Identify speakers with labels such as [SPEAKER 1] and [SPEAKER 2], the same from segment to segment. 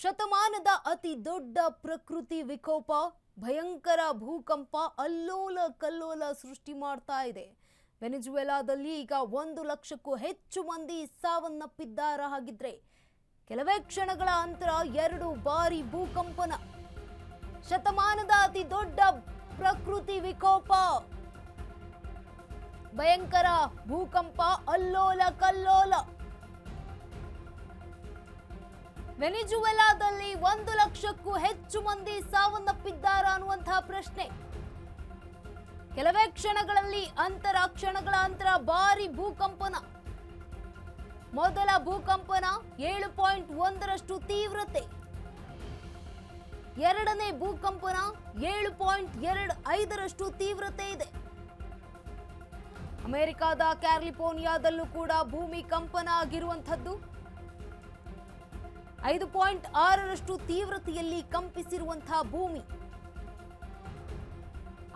[SPEAKER 1] ಶತಮಾನದ ಅತಿ ದೊಡ್ಡ ಪ್ರಕೃತಿ ವಿಕೋಪ ಭಯಂಕರ ಭೂಕಂಪ ಅಲ್ಲೋಲ ಕಲ್ಲೋಲ ಸೃಷ್ಟಿ ಮಾಡ್ತಾ ಇದೆ. ವೆನೆಜುವೆಲಾದಲ್ಲಿ ಈಗ 1 ಲಕ್ಷಕ್ಕೂ ಹೆಚ್ಚು ಮಂದಿ ಸಾವನ್ನಪ್ಪಿದ್ದಾರೆ. ಹಾಗಿದ್ರೆ ಕೆಲವೇ ಕ್ಷಣಗಳ ಅಂತರ 2 ಬಾರಿ ಭೂಕಂಪನ. ಶತಮಾನದ ಅತಿ ದೊಡ್ಡ ಪ್ರಕೃತಿ ವಿಕೋಪ ಭಯಂಕರ ಭೂಕಂಪ ಅಲ್ಲೋಲ ಕಲ್ಲೋಲ. ವೆನೆಜುವೆಲಾದಲ್ಲಿ 1 ಲಕ್ಷಕ್ಕೂ ಹೆಚ್ಚು ಮಂದಿ ಸಾವನ್ನಪ್ಪಿದ್ದಾರೆ ಅನ್ನುವಂತಹ ಪ್ರಶ್ನೆ. ಕೆಲವೇ ಕ್ಷಣಗಳ ಅಂತರ ಭಾರಿ ಭೂಕಂಪನ. ಮೊದಲ ಭೂಕಂಪನ 7.1ರಷ್ಟು ತೀವ್ರತೆ. ಎರಡನೇ ಭೂಕಂಪನ 7.25ರಷ್ಟು ತೀವ್ರತೆ ಇದೆ. ಅಮೆರಿಕದ ಕ್ಯಾಲಿಫೋರ್ನಿಯಾದಲ್ಲೂ ಕೂಡ ಭೂಮಿ ಕಂಪನ ಆಗಿರುವಂತದ್ದು 5.6ರಷ್ಟು ತೀವ್ರತೆಯಲ್ಲಿ ಕಂಪಿಸಿರುವಂತಹ ಭೂಮಿ.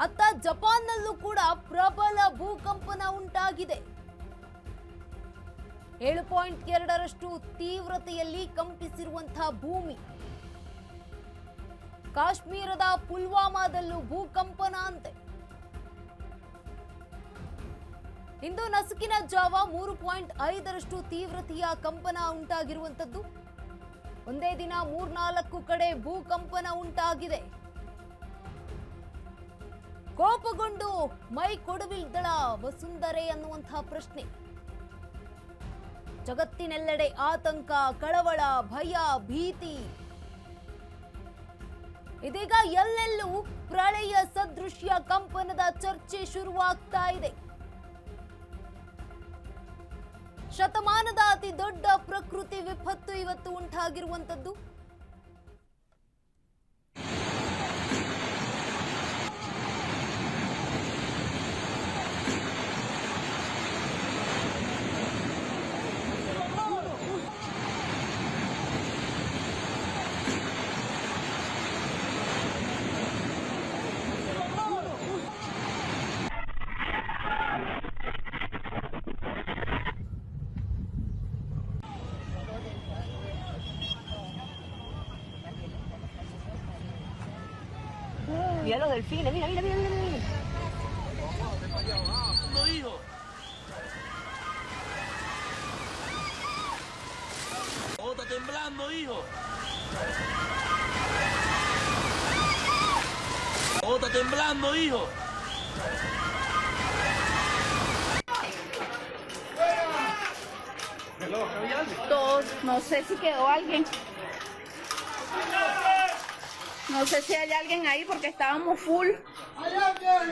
[SPEAKER 1] ಅತ್ತ ಜಪಾನ್ನಲ್ಲೂ ಕೂಡ ಪ್ರಬಲ ಭೂಕಂಪನ ಉಂಟಾಗಿದೆ. 7.2ರಷ್ಟು ತೀವ್ರತೆಯಲ್ಲಿ ಕಂಪಿಸಿರುವಂತಹ ಭೂಮಿ. ಕಾಶ್ಮೀರದ ಪುಲ್ವಾಮಾದಲ್ಲೂ ಭೂಕಂಪನ ಅಂತೆ. ಇಂದು ನಸುಕಿನ ಜಾವ 3.5ರಷ್ಟು ತೀವ್ರತೆಯ ಕಂಪನ ಉಂಟಾಗಿರುವಂತದ್ದು. ಒಂದೇ ದಿನ 3-4 ಕಡೆ ಭೂಕಂಪನ ಉಂಟಾಗಿದೆ. ಕೋಪಗೊಂಡು ಮೈ ಕೊಡವಿಲ್ದಳ ವಸುಂಧರೆ ಅನ್ನುವಂತಹ ಪ್ರಶ್ನೆ. ಜಗತ್ತಿನೆಲ್ಲೆಡೆ ಆತಂಕ, ಕಳವಳ, ಭಯ, ಭೀತಿ. ಇದೀಗ ಎಲ್ಲೆಲ್ಲೂ ಪ್ರಳಯ ಸದೃಶ್ಯ ಕಂಪನದ ಚರ್ಚೆ ಶುರುವಾಗ್ತಾ ಇದೆ. ಶತಮಾನದ ಅತಿ ದೊಡ್ಡ ಪ್ರಕೃತಿ ವಿಪತ್ತು ಇವತ್ತು ಉಂಟಾಗಿರುವಂತದ್ದು.
[SPEAKER 2] Mira los delfines, mira, mira, mira, mira, mira.
[SPEAKER 3] No, hijo. Oh, está temblando, hijo. Oh, está temblando, hijo.
[SPEAKER 2] Todos, no sé si quedó alguien. No sé si hay alguien ahí porque estábamos full.
[SPEAKER 4] ¡Hay alguien!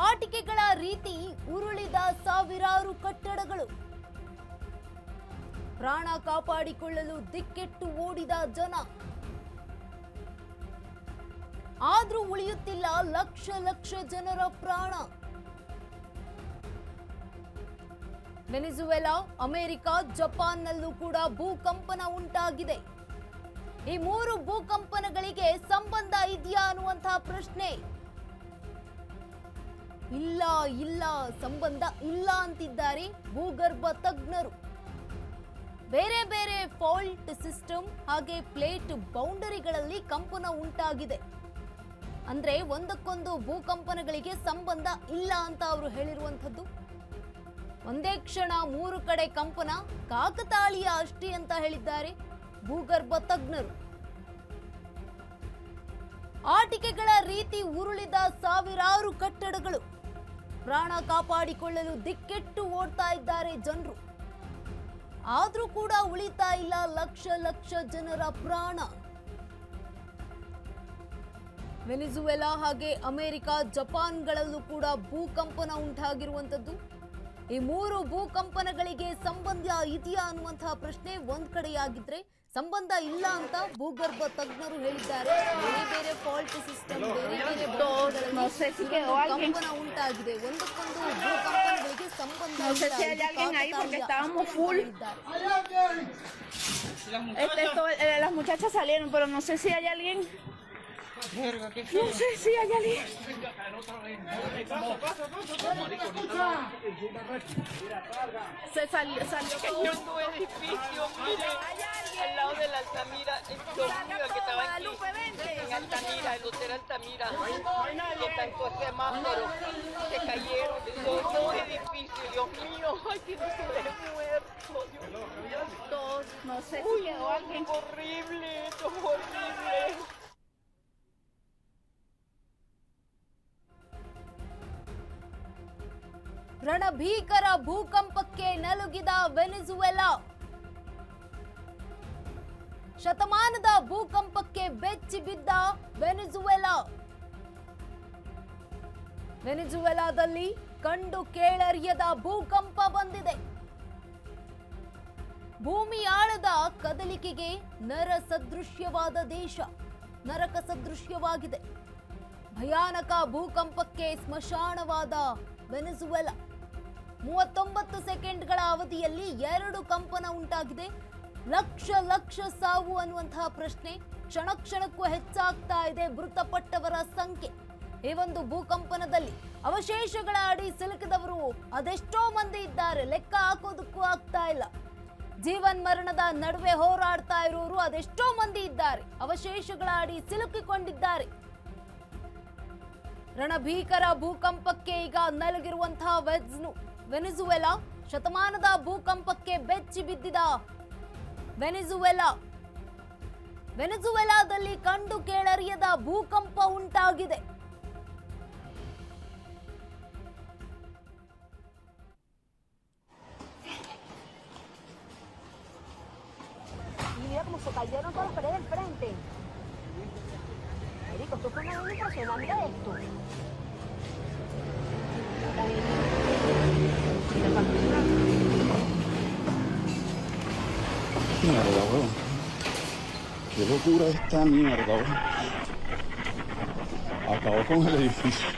[SPEAKER 1] ಆಟಿಕೆಗಳ ರೀತಿ ಉರುಳಿದ ಸಾವಿರಾರು ಕಟ್ಟಡಗಳು. ಪ್ರಾಣ ಕಾಪಾಡಿಕೊಳ್ಳಲು ದಿಕ್ಕೆಟ್ಟು ಓಡಿದ ಜನ. ಆದ್ರೂ ಉಳಿಯುತ್ತಿಲ್ಲ ಲಕ್ಷ ಲಕ್ಷ ಜನರ ಪ್ರಾಣ. ವೆನೆಜುವೆಲಾ, ಅಮೆರಿಕ, ಜಪಾನ್ನಲ್ಲೂ ಕೂಡ ಭೂಕಂಪನ ಉಂಟಾಗಿದೆ. ಈ 3 ಭೂಕಂಪನಗಳಿಗೆ ಸಂಬಂಧ ಇದೆಯಾ ಅನ್ನುವಂತಹ ಪ್ರಶ್ನೆ. ಇಲ್ಲ ಸಂಬಂಧ ಇಲ್ಲ ಅಂತಿದ್ದಾರೆ ಭೂಗರ್ಭ ತಜ್ಞರು. ಬೇರೆ ಬೇರೆ ಫಾಲ್ಟ್ ಸಿಸ್ಟಮ್ ಹಾಗೆ ಪ್ಲೇಟ್ ಬೌಂಡರಿಗಳಲ್ಲಿ ಕಂಪನ ಉಂಟಾಗಿದೆ. ಅಂದ್ರೆ ಒಂದಕ್ಕೊಂದು ಭೂಕಂಪನಗಳಿಗೆ ಸಂಬಂಧ ಇಲ್ಲ ಅಂತ ಅವರು ಹೇಳಿರುವಂತದ್ದು. ಒಂದೇ ಕ್ಷಣ 3 ಕಡೆ ಕಂಪನ ಕಾಕತಾಳೀಯ ಅಷ್ಟೇ ಅಂತ ಹೇಳಿದ್ದಾರೆ ಭೂಗರ್ಭ ತಜ್ಞರು. ಆಟಿಕೆಗಳ ರೀತಿ ಉರುಳಿದ ಸಾವಿರಾರು ಕಟ್ಟಡಗಳು. ಪ್ರಾಣ ಕಾಪಾಡಿಕೊಳ್ಳಲು ದಿಕ್ಕೆಟ್ಟು ಓಡ್ತಾ ಇದ್ದಾರೆ ಜನರು. ಆದ್ರೂ ಕೂಡ ಉಳಿತಾ ಇಲ್ಲ ಲಕ್ಷ ಲಕ್ಷ ಜನರ ಪ್ರಾಣ. ವೆನೆಜುವೆಲಾ ಹಾಗೆ ಅಮೆರಿಕ, ಜಪಾನ್ಗಳಲ್ಲೂ ಕೂಡ ಭೂಕಂಪನ ಉಂಟಾಗಿರುವಂತದ್ದು. ಈ 3 ಭೂಕಂಪನಗಳಿಗೆ ಸಂಬಂಧ ಇದೆಯಾ ಅನ್ನುವಂತಹ ಪ್ರಶ್ನೆ ಒಂದ್ ಕಡೆಯಾಗಿದ್ರೆ ಸಂಬಂಧ ಇಲ್ಲ ಅಂತ ಭೂಗರ್ಭ ತಜ್ಞರು ಹೇಳಿದ್ದಾರೆ. ಬೇರೆ ಬೇರೆ ಫಾಲ್ಟ್ ಸಿಸ್ಟಮ್, ಬೇರೆ ಬೇರೆ ಕಂಪನ ಉಂಟಾಗಿದೆ. ಒಂದಕ್ಕೊಂದು ಭೂಕಂಪನಗಳಿಗೆ ಸಂಬಂಧ
[SPEAKER 2] Las muchachas salieron, pero no sé si hay alguien. No sé si hay alguien. Salió todo.
[SPEAKER 4] Yo tuve edificio, mire, al lado de la Altamira, dos amigas que estaban aquí, en Altamira, el hotel Altamira, que tanto semáforo, se cayeron, dos edificios, Dios mío, ay, que no se ve muerto, Dios mío.
[SPEAKER 2] Todos. No sé si
[SPEAKER 4] Uy,
[SPEAKER 2] quedó
[SPEAKER 4] no,
[SPEAKER 2] alguien.
[SPEAKER 4] horrible, esto es horrible.
[SPEAKER 1] ರಣಭೀಕರ ಭೂಕಂಪಕ್ಕೆ ನಲುಗಿದ Venezuela. ಶತಮಾನದ ಭೂಕಂಪಕ್ಕೆ ಬೆಚ್ಚಿ ಬಿದ್ದ ವೆನಿಜುವೆಲಾ. ವೆನಿಜುವೆಲಾದಲ್ಲಿ ಕಂಡು ಕೇಳರಿಯದ ಭೂಕಂಪ ಬಂದಿದೆ. ಭೂಮಿ ಆಳದ ಕದಲಿಕೆಗೆ ನರ ಸದೃಶ್ಯವಾದ ದೇಶ, ನರಕ ಸದೃಶ್ಯವಾಗಿದೆ. ಭಯಾನಕ ಭೂಕಂಪಕ್ಕೆ ಸ್ಮಶಾನವಾದ ವೆನಿಜುವೆಲಾ. 39 ಸೆಕೆಂಡ್ಗಳ ಅವಧಿಯಲ್ಲಿ 2 ಕಂಪನ ಉಂಟಾಗಿದೆ. ಲಕ್ಷ ಸಾವು ಅನ್ನುವಂತಹ ಪ್ರಶ್ನೆ ಕ್ಷಣ ಕ್ಷಣಕ್ಕೂ ಹೆಚ್ಚಾಗ್ತಾ ಇದೆ. ಮೃತಪಟ್ಟವರ ಸಂಖ್ಯೆ ಈ ಒಂದು ಭೂಕಂಪನದಲ್ಲಿ ಅವಶೇಷಗಳ ಅಡಿ ಸಿಲುಕಿದವರು ಅದೆಷ್ಟೋ ಮಂದಿ ಇದ್ದಾರೆ, ಲೆಕ್ಕ ಹಾಕೋದಕ್ಕೂ ಆಗ್ತಾ ಇಲ್ಲ. ಜೀವನ್ ಮರಣದ ನಡುವೆ ಹೋರಾಡ್ತಾ ಇರೋರು ಅದೆಷ್ಟೋ ಮಂದಿ ಇದ್ದಾರೆ, ಅವಶೇಷಗಳ ಅಡಿ ಸಿಲುಕಿಕೊಂಡಿದ್ದಾರೆ. ರಣಭೀಕರ ಭೂಕಂಪಕ್ಕೆ ಈಗ ನಲುಗಿರುವಂತಹ ವೆನಿಜುವೆಲಾ. ಶತಮಾನದ ಭೂಕಂಪಕ್ಕೆ ಬೆಚ್ಚಿ ಬಿದ್ದಿದ ವೆನಿಜುವೆಲಾದಲ್ಲಿ ಕಂಡು ಕೇಳರಿಯದ ಭೂಕಂಪ ಉಂಟಾಗಿದೆ.
[SPEAKER 5] Mira cómo se cayeron todas las paredes del frente. Marico, esto fue una vaina impresionante esto.
[SPEAKER 6] Mierda, weón. Qué locura esta mierda, weón. Acabó con el edificio.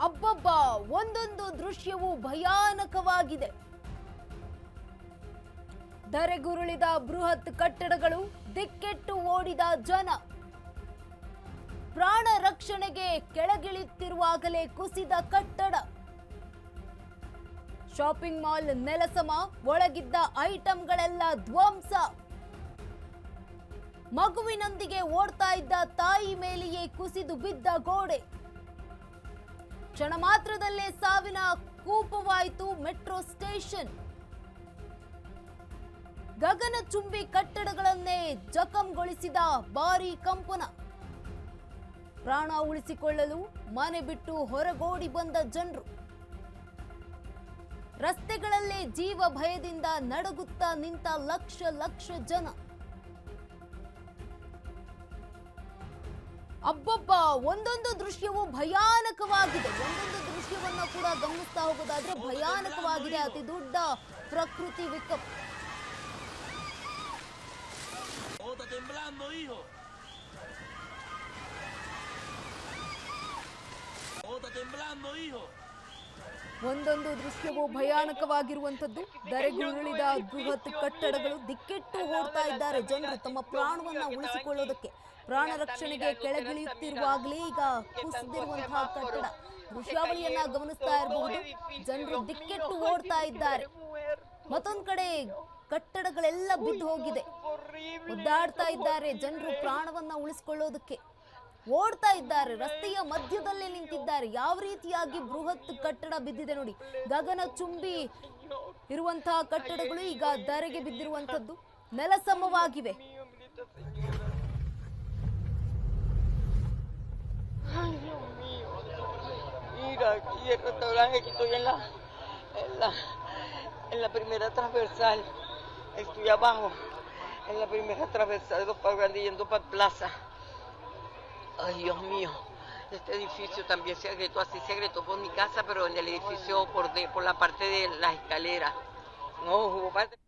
[SPEAKER 1] ಅಬ್ಬಬ್ಬ, ಒಂದೊಂದು ದೃಶ್ಯವು ಭಯಾನಕವಾಗಿದೆ. ಧರೆಗುರುಳಿದ ಬೃಹತ್ ಕಟ್ಟಡಗಳು, ದಿಕ್ಕೆಟ್ಟು ಓಡಿದ ಜನ. ಪ್ರಾಣ ರಕ್ಷಣೆಗೆ ಕೆಳಗಿಳಿಯುತ್ತಿರುವಾಗಲೇ ಕುಸಿದ ಕಟ್ಟಡ. ಶಾಪಿಂಗ್ ಮಾಲ್ ನೆಲಸಮ, ಒಳಗಿದ್ದ ಐಟಂಗಳೆಲ್ಲ ಧ್ವಂಸ. ಮಗುವಿನೊಂದಿಗೆ ಓಡ್ತಾ ಇದ್ದ ತಾಯಿ ಮೇಲೆಯೇ ಕುಸಿದು ಬಿದ್ದ ಗೋಡೆ. ಕ್ಷಣ ಮಾತ್ರದಲ್ಲೇ ಸಾವಿನ ಕೂಪವಾಯಿತು ಮೆಟ್ರೋ ಸ್ಟೇಷನ್. ಗಗನಚುಂಬಿ ಕಟ್ಟಡಗಳನ್ನೇ ಜಖಂಗೊಳಿಸಿದ ಭಾರೀ ಕಂಪನ. ಪ್ರಾಣ ಉಳಿಸಿಕೊಳ್ಳಲು ಮನೆ ಬಿಟ್ಟು ಹೊರಗೋಡಿ ಬಂದ ಜನರು. ರಸ್ತೆಗಳಲ್ಲೇ ಜೀವ ಭಯದಿಂದ ನಡುಗುತ್ತಾ ನಿಂತ ಲಕ್ಷ ಜನ. ಅಬ್ಬಬ್ಬ, ಒಂದೊಂದು ದೃಶ್ಯವು ಭಯಾನಕವಾಗಿದೆ. ಒಂದೊಂದು ದೃಶ್ಯವನ್ನ ಕೂಡ ಗಮನಿಸ್ತಾ ಹೋಗೋದಾದ್ರೆ ಭಯಾನಕವಾಗಿದೆ. ಅತಿ ದೊಡ್ಡ ಪ್ರಕೃತಿ ವಿಕೋಪ.
[SPEAKER 3] Todo está temblando, hijo. Todo está temblando, hijo.
[SPEAKER 1] ಒಂದೊಂದು ದೃಶ್ಯವು ಭಯಾನಕವಾಗಿರುವಂತದ್ದು. ಧರೆಗುರುಳಿದ ಬೃಹತ್ ಕಟ್ಟಡಗಳು, ದಿಕ್ಕೆಟ್ಟು ಓಡ್ತಾ ಇದ್ದಾರೆ ಜನರು ತಮ್ಮ ಪ್ರಾಣವನ್ನ ಉಳಿಸಿಕೊಳ್ಳೋದಕ್ಕೆ. ಪ್ರಾಣ ರಕ್ಷಣೆಗೆ ಕೆಳಗಿಳಿಯುತ್ತಿರುವಾಗಲೇ ಈಗ ಕುಸಿದಿರುವಂತಹ ಕಟ್ಟಡ. ದೃಶ್ಯಾವಳಿಯನ್ನ ಗಮನಿಸ್ತಾ ಇರಬಹುದು. ಜನರು ದಿಕ್ಕೆಟ್ಟು ಓಡ್ತಾ ಇದ್ದಾರೆ. ಮತ್ತೊಂದ್ ಕಡೆ ಕಟ್ಟಡಗಳೆಲ್ಲ ಬಿದ್ದು ಹೋಗಿದೆ. ಒದ್ದಾಡ್ತಾ ಇದ್ದಾರೆ ಜನರು ಪ್ರಾಣವನ್ನ ಉಳಿಸಿಕೊಳ್ಳೋದಕ್ಕೆ. ಓಡ್ತಾ ಇದ್ದಾರೆ, ರಸ್ತೆಯ ಮಧ್ಯದಲ್ಲೇ ನಿಂತಿದ್ದಾರೆ. ಯಾವ ರೀತಿಯಾಗಿ ಬೃಹತ್ ಕಟ್ಟಡ ಬಿದ್ದಿದೆ ನೋಡಿ. ಗಗನಚುಂಬಿ ಇರುವಂತಹ ಕಟ್ಟಡಗಳು ಈಗ ಧರೆಗೆ ಬಿದ್ದಿರುವಂತದ್ದು, ನೆಲಸಮವಾಗಿವೆ.
[SPEAKER 4] Ay, Dios mío. Mira, aquí el restaurante, aquí estoy en la primera transversal. Estoy abajo, en la primera transversal de Dos Pablos yendo para Plaza. Ay, Dios mío. Este edificio también se agrietó, así se agrietó por mi casa, pero en el edificio por la parte de las escaleras. No, hubo parte...